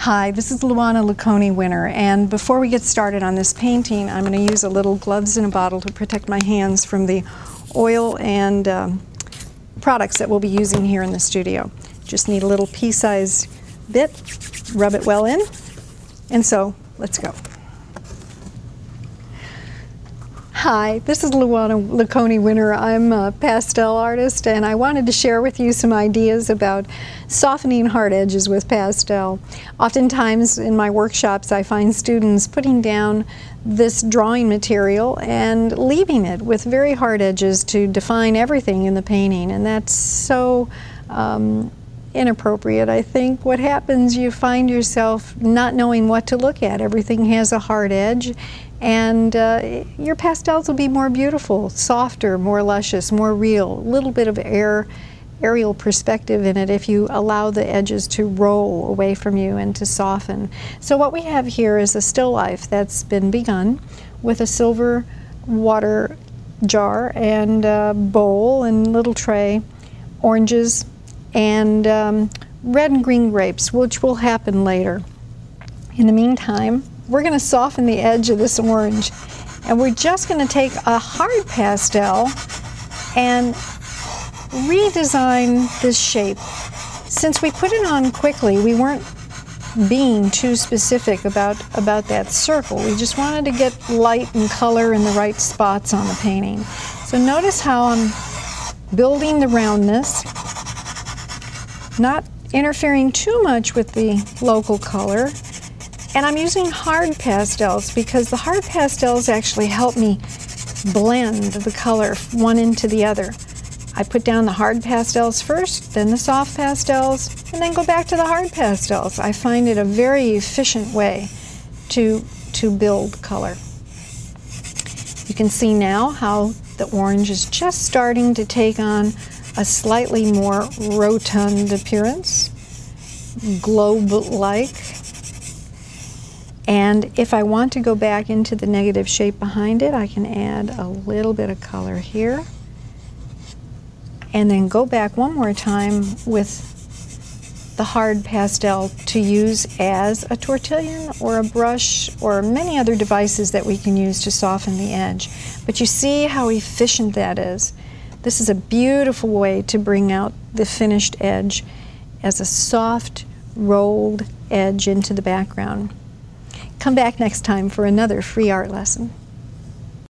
Hi, this is Luana Lucconi winner, and before we get started on this painting, I'm going to use a little gloves in a bottle to protect my hands from the oil and products that we'll be using here in the studio. Just need a little pea-sized bit, rub it well in, and so let's go. Hi, this is Luana Lucconi winner. I'm a pastel artist, and I wanted to share with you some ideas about softening hard edges with pastel. Oftentimes in my workshops I find students putting down this drawing material and leaving it with very hard edges to define everything in the painting, and that's so inappropriate. I think what happens, you find yourself not knowing what to look at. Everything has a hard edge, and your pastels will be more beautiful, softer, more luscious, more real, a little bit of aerial perspective in it if you allow the edges to roll away from you and to soften. So what we have here is a still life that's been begun with a silver water jar and bowl and little tray, oranges, and red and green grapes, which will happen later. In the meantime, we're going to soften the edge of this orange, and we're just going to take a hard pastel and redesign this shape. Since we put it on quickly, we weren't being too specific about that circle. We just wanted to get light and color in the right spots on the painting. So notice how I'm building the roundness, not interfering too much with the local color. And I'm using hard pastels because the hard pastels actually help me blend the color one into the other. I put down the hard pastels first, then the soft pastels, and then go back to the hard pastels. I find it a very efficient way to build color. You can see now how the orange is just starting to take on a slightly more rotund appearance, globe-like. And if I want to go back into the negative shape behind it, I can add a little bit of color here. And then go back one more time with the hard pastel to use as a tortillon or a brush or many other devices that we can use to soften the edge. But you see how efficient that is. This is a beautiful way to bring out the finished edge as a soft, rolled edge into the background. Come back next time for another free art lesson.